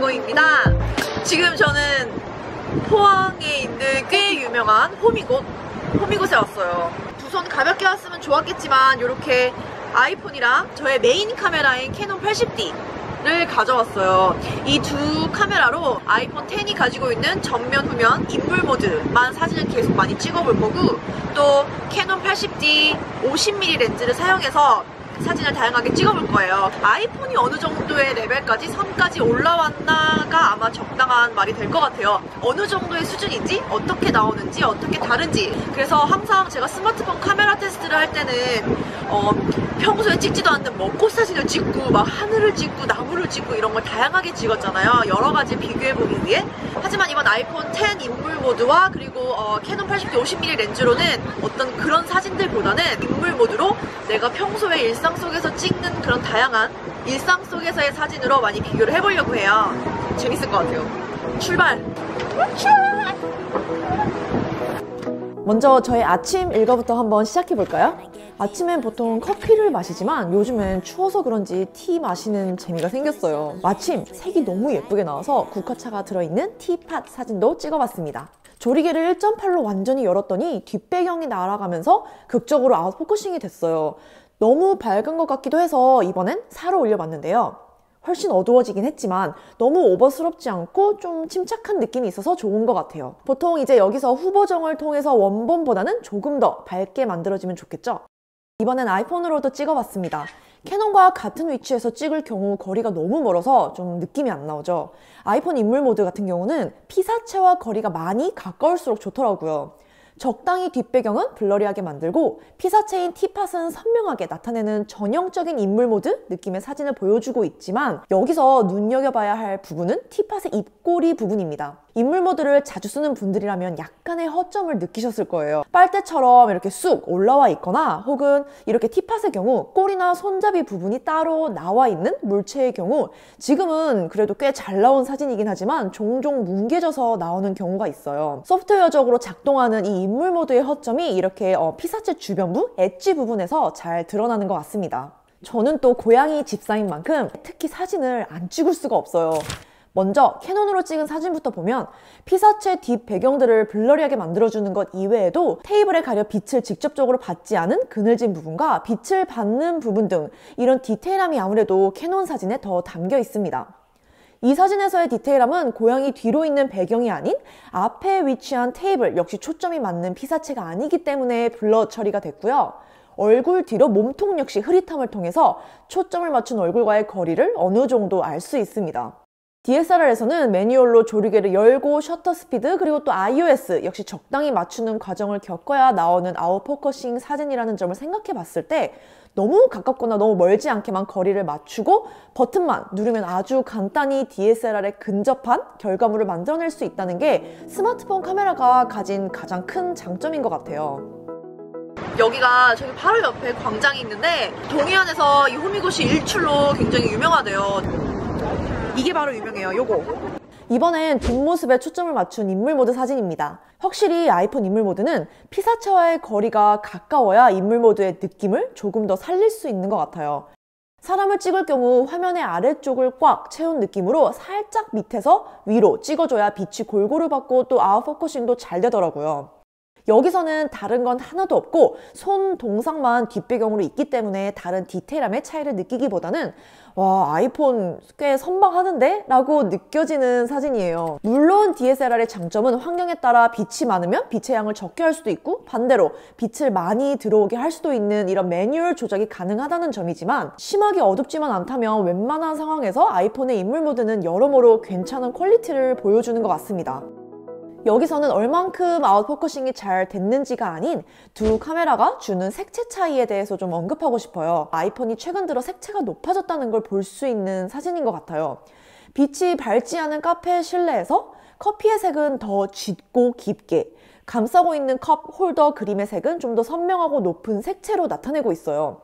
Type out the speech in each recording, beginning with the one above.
이모입니다. 지금 저는 포항에 있는 꽤 유명한 호미곶에 왔어요. 두 손 가볍게 왔으면 좋았겠지만 이렇게 아이폰이랑 저의 메인 카메라인 캐논 80D를 가져왔어요. 이 두 카메라로 아이폰 10이 가지고 있는 전면, 후면, 인물 모드만 사진을 계속 많이 찍어볼 거고, 또 캐논 80D 50mm 렌즈를 사용해서 사진을 다양하게 찍어볼 거예요. 아이폰이 어느 정도의 레벨까지, 선까지 올라왔나가 아마 적당한 말이 될 것 같아요. 어느 정도의 수준인지, 어떻게 나오는지, 어떻게 다른지. 그래서 항상 제가 스마트폰 카메라 테스트를 할 때는 평소에 찍지도 않는 먹고 사진을 찍고 막 하늘을 찍고 나무를 찍고 이런 걸 다양하게 찍었잖아요. 여러 가지 비교해보기 위해. 하지만 이번 아이폰 10 인물 모드와 그리고 캐논 80D 50mm 렌즈로는 어떤 그런 사진들보다는 인물 모드로 내가 평소에 일상 속에서 찍는 그런 다양한 일상 속에서의 사진으로 많이 비교를 해보려고 해요. 재밌을 것 같아요. 출발! 먼저 저의 아침 일과부터 한번 시작해볼까요? 아침엔 보통 커피를 마시지만 요즘엔 추워서 그런지 티 마시는 재미가 생겼어요. 마침 색이 너무 예쁘게 나와서 국화차가 들어있는 티팟 사진도 찍어봤습니다. 조리개를 1.8로 완전히 열었더니 뒷배경이 날아가면서 극적으로 아웃포커싱이 됐어요. 너무 밝은 것 같기도 해서 이번엔 4로 올려봤는데요. 훨씬 어두워지긴 했지만 너무 오버스럽지 않고 좀 침착한 느낌이 있어서 좋은 것 같아요. 보통 이제 여기서 후보정을 통해서 원본보다는 조금 더 밝게 만들어지면 좋겠죠? 이번엔 아이폰으로도 찍어봤습니다. 캐논과 같은 위치에서 찍을 경우 거리가 너무 멀어서 좀 느낌이 안 나오죠. 아이폰 인물 모드 같은 경우는 피사체와 거리가 많이 가까울수록 좋더라고요. 적당히 뒷배경은 블러리하게 만들고 피사체인 티팟은 선명하게 나타내는 전형적인 인물 모드 느낌의 사진을 보여주고 있지만, 여기서 눈여겨봐야 할 부분은 티팟의 입꼬리 부분입니다. 인물 모드를 자주 쓰는 분들이라면 약간의 허점을 느끼셨을 거예요. 빨대처럼 이렇게 쑥 올라와 있거나 혹은 이렇게 티팟의 경우 꼬리나 손잡이 부분이 따로 나와 있는 물체의 경우, 지금은 그래도 꽤 잘 나온 사진이긴 하지만 종종 뭉개져서 나오는 경우가 있어요. 소프트웨어적으로 작동하는 이 인물 모드의 허점이 이렇게 피사체 주변부, 엣지 부분에서 잘 드러나는 것 같습니다. 저는 또 고양이 집사인 만큼 특히 사진을 안 찍을 수가 없어요. 먼저 캐논으로 찍은 사진부터 보면 피사체 뒷 배경들을 블러리하게 만들어주는 것 이외에도 테이블에 가려 빛을 직접적으로 받지 않은 그늘진 부분과 빛을 받는 부분 등 이런 디테일함이 아무래도 캐논 사진에 더 담겨 있습니다. 이 사진에서의 디테일함은 고양이 뒤로 있는 배경이 아닌 앞에 위치한 테이블 역시 초점이 맞는 피사체가 아니기 때문에 블러 처리가 됐고요. 얼굴 뒤로 몸통 역시 흐릿함을 통해서 초점을 맞춘 얼굴과의 거리를 어느 정도 알 수 있습니다. DSLR에서는 매뉴얼로 조리개를 열고 셔터 스피드 그리고 또 iOS 역시 적당히 맞추는 과정을 겪어야 나오는 아웃포커싱 사진이라는 점을 생각해 봤을 때 너무 가깝거나 너무 멀지 않게만 거리를 맞추고 버튼만 누르면 아주 간단히 DSLR에 근접한 결과물을 만들어낼 수 있다는 게 스마트폰 카메라가 가진 가장 큰 장점인 것 같아요. 여기가 저기 바로 옆에 광장이 있는데 동해안에서 이 호미곶이 일출로 굉장히 유명하대요. 이게 바로 유명해요, 요거. 이번엔 뒷모습에 초점을 맞춘 인물 모드 사진입니다. 확실히 아이폰 인물 모드는 피사체와의 거리가 가까워야 인물 모드의 느낌을 조금 더 살릴 수 있는 것 같아요. 사람을 찍을 경우 화면의 아래쪽을 꽉 채운 느낌으로 살짝 밑에서 위로 찍어줘야 빛이 골고루 받고 또 아웃포커싱도 잘 되더라고요. 여기서는 다른 건 하나도 없고 손 동상만 뒷배경으로 있기 때문에 다른 디테일함의 차이를 느끼기보다는 와, 아이폰 꽤 선방하는데? 라고 느껴지는 사진이에요. 물론 DSLR의 장점은 환경에 따라 빛이 많으면 빛의 양을 적게 할 수도 있고 반대로 빛을 많이 들어오게 할 수도 있는 이런 매뉴얼 조작이 가능하다는 점이지만, 심하게 어둡지만 않다면 웬만한 상황에서 아이폰의 인물 모드는 여러모로 괜찮은 퀄리티를 보여주는 것 같습니다. 여기서는 얼만큼 아웃포커싱이 잘 됐는지가 아닌 두 카메라가 주는 색채 차이에 대해서 좀 언급하고 싶어요. 아이폰이 최근 들어 색채가 높아졌다는 걸 볼 수 있는 사진인 것 같아요. 빛이 밝지 않은 카페 실내에서 커피의 색은 더 짙고 깊게, 감싸고 있는 컵 홀더 그림의 색은 좀 더 선명하고 높은 색채로 나타내고 있어요.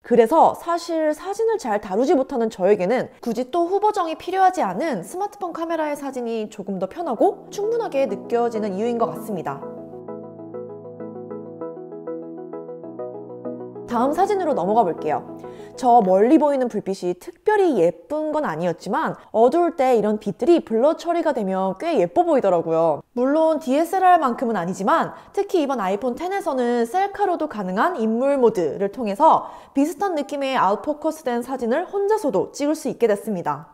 그래서 사실 사진을 잘 다루지 못하는 저에게는 굳이 또 후보정이 필요하지 않은 스마트폰 카메라의 사진이 조금 더 편하고 충분하게 느껴지는 이유인 것 같습니다. 다음 사진으로 넘어가 볼게요. 저 멀리 보이는 불빛이 특별히 예쁜 건 아니었지만 어두울 때 이런 빛들이 블러 처리가 되면 꽤 예뻐 보이더라고요. 물론 DSLR만큼은 아니지만 특히 이번 아이폰 X에서는 셀카로도 가능한 인물 모드를 통해서 비슷한 느낌의 아웃포커스된 사진을 혼자서도 찍을 수 있게 됐습니다.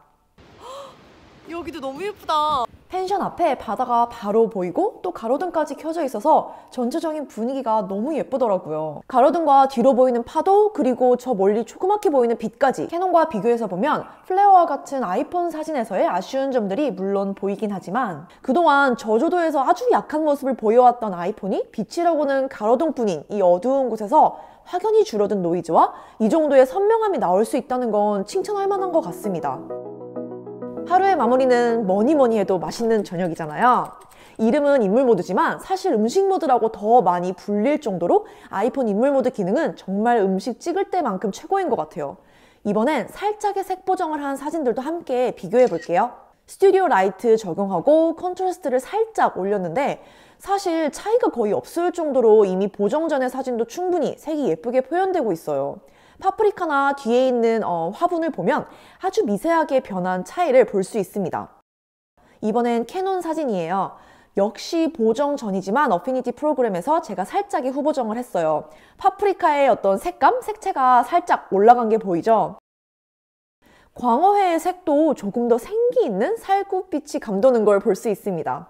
여기도 너무 예쁘다. 펜션 앞에 바다가 바로 보이고 또 가로등까지 켜져 있어서 전체적인 분위기가 너무 예쁘더라고요. 가로등과 뒤로 보이는 파도 그리고 저 멀리 조그맣게 보이는 빛까지 캐논과 비교해서 보면 플레어와 같은 아이폰 사진에서의 아쉬운 점들이 물론 보이긴 하지만 그동안 저조도에서 아주 약한 모습을 보여왔던 아이폰이 빛이라고는 가로등뿐인 이 어두운 곳에서 확연히 줄어든 노이즈와 이 정도의 선명함이 나올 수 있다는 건 칭찬할 만한 것 같습니다. 하루의 마무리는 뭐니 해도 맛있는 저녁이잖아요. 이름은 인물 모드지만 사실 음식 모드라고 더 많이 불릴 정도로 아이폰 인물 모드 기능은 정말 음식 찍을 때만큼 최고인 것 같아요. 이번엔 살짝의 색 보정을 한 사진들도 함께 비교해 볼게요. 스튜디오 라이트 적용하고 컨트라스트를 살짝 올렸는데 사실 차이가 거의 없을 정도로 이미 보정 전의 사진도 충분히 색이 예쁘게 표현되고 있어요. 파프리카나 뒤에 있는 화분을 보면 아주 미세하게 변한 차이를 볼 수 있습니다. 이번엔 캐논 사진이에요. 역시 보정 전이지만 어피니티 프로그램에서 제가 살짝의 후보정을 했어요. 파프리카의 어떤 색감, 색채가 살짝 올라간 게 보이죠? 광어회의 색도 조금 더 생기 있는 살구빛이 감도는 걸 볼 수 있습니다.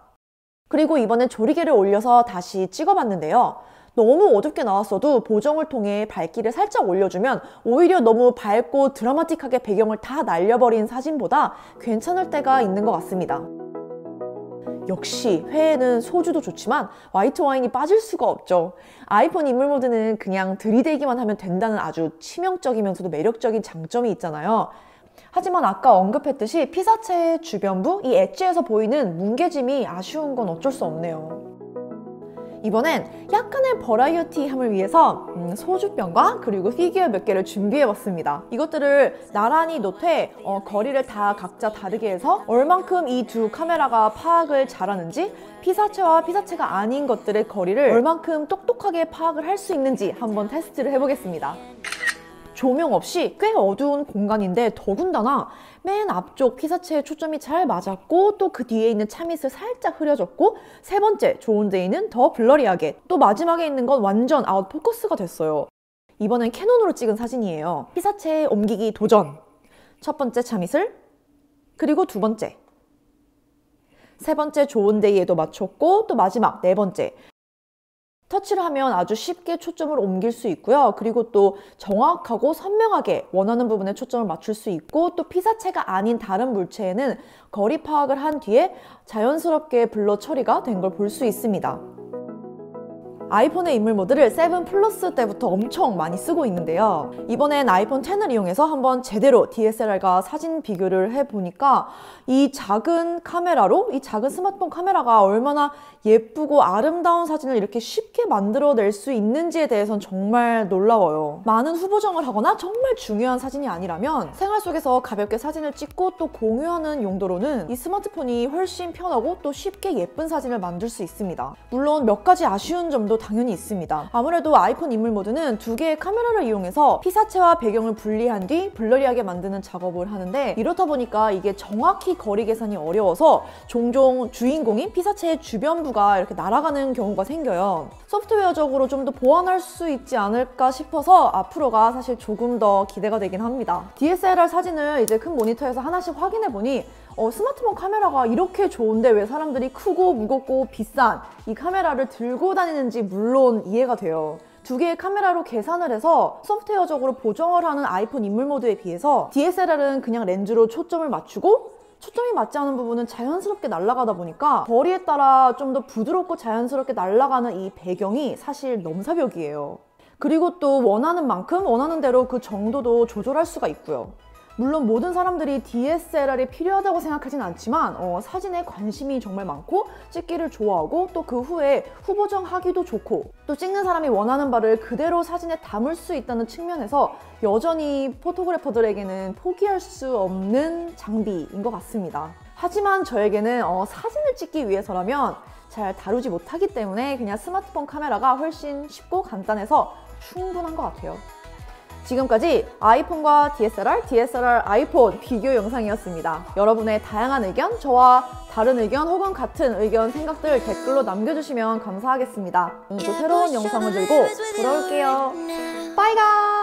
그리고 이번엔 조리개를 올려서 다시 찍어봤는데요. 너무 어둡게 나왔어도 보정을 통해 밝기를 살짝 올려주면 오히려 너무 밝고 드라마틱하게 배경을 다 날려버린 사진보다 괜찮을 때가 있는 것 같습니다. 역시 회에는 소주도 좋지만 화이트 와인이 빠질 수가 없죠. 아이폰 인물 모드는 그냥 들이대기만 하면 된다는 아주 치명적이면서도 매력적인 장점이 있잖아요. 하지만 아까 언급했듯이 피사체의 주변부, 이 엣지에서 보이는 뭉개짐이 아쉬운 건 어쩔 수 없네요. 이번엔 약간의 버라이어티함을 위해서 소주병과 그리고 피규어 몇 개를 준비해봤습니다. 이것들을 나란히 놓되 거리를 다 각자 다르게 해서 얼만큼 이 두 카메라가 파악을 잘하는지 피사체와 피사체가 아닌 것들의 거리를 얼만큼 똑똑하게 파악을 할 수 있는지 한번 테스트를 해보겠습니다. 조명 없이 꽤 어두운 공간인데 더군다나 맨 앞쪽 피사체에 초점이 잘 맞았고 또 그 뒤에 있는 차밋을 살짝 흐려졌고 세 번째 좋은 데이는 더 블러리하게 또 마지막에 있는 건 완전 아웃 포커스가 됐어요. 이번엔 캐논으로 찍은 사진이에요. 피사체에 옮기기 도전. 첫 번째 차밋을 그리고 두 번째 세 번째 좋은 데이에도 맞췄고 또 마지막 네 번째 터치를 하면 아주 쉽게 초점을 옮길 수 있고요. 그리고 또 정확하고 선명하게 원하는 부분에 초점을 맞출 수 있고 또 피사체가 아닌 다른 물체에는 거리 파악을 한 뒤에 자연스럽게 블러 처리가 된 걸 볼 수 있습니다. 아이폰의 인물 모드를 7 플러스 때부터 엄청 많이 쓰고 있는데요. 이번엔 아이폰 X을 이용해서 한번 제대로 DSLR과 사진 비교를 해보니까 이 작은 카메라로, 이 작은 스마트폰 카메라가 얼마나 예쁘고 아름다운 사진을 이렇게 쉽게 만들어낼 수 있는지에 대해선 정말 놀라워요. 많은 후보정을 하거나 정말 중요한 사진이 아니라면 생활 속에서 가볍게 사진을 찍고 또 공유하는 용도로는 이 스마트폰이 훨씬 편하고 또 쉽게 예쁜 사진을 만들 수 있습니다. 물론 몇 가지 아쉬운 점도 당연히 있습니다. 아무래도 아이폰 인물 모드는 두 개의 카메라를 이용해서 피사체와 배경을 분리한 뒤 블러리하게 만드는 작업을 하는데 이렇다 보니까 이게 정확히 거리 계산이 어려워서 종종 주인공인 피사체의 주변부가 이렇게 날아가는 경우가 생겨요. 소프트웨어적으로 좀 더 보완할 수 있지 않을까 싶어서 앞으로가 사실 조금 더 기대가 되긴 합니다. DSLR 사진을 이제 큰 모니터에서 하나씩 확인해 보니 스마트폰 카메라가 이렇게 좋은데 왜 사람들이 크고 무겁고 비싼 이 카메라를 들고 다니는지 물론 이해가 돼요. 두 개의 카메라로 계산을 해서 소프트웨어적으로 보정을 하는 아이폰 인물 모드에 비해서 DSLR은 그냥 렌즈로 초점을 맞추고 초점이 맞지 않은 부분은 자연스럽게 날아가다 보니까 거리에 따라 좀 더 부드럽고 자연스럽게 날아가는 이 배경이 사실 넘사벽이에요. 그리고 또 원하는 만큼 원하는 대로 그 정도도 조절할 수가 있고요. 물론 모든 사람들이 DSLR이 필요하다고 생각하진 않지만 사진에 관심이 정말 많고 찍기를 좋아하고 또 그 후에 후보정하기도 좋고 또 찍는 사람이 원하는 바를 그대로 사진에 담을 수 있다는 측면에서 여전히 포토그래퍼들에게는 포기할 수 없는 장비인 것 같습니다. 하지만 저에게는 사진을 찍기 위해서라면 잘 다루지 못하기 때문에 그냥 스마트폰 카메라가 훨씬 쉽고 간단해서 충분한 것 같아요. 지금까지 아이폰과 DSLR, DSLR 아이폰 비교 영상이었습니다. 여러분의 다양한 의견, 저와 다른 의견 혹은 같은 의견, 생각들 댓글로 남겨주시면 감사하겠습니다. 오늘 또 새로운 영상을 들고 돌아올게요. 빠이가!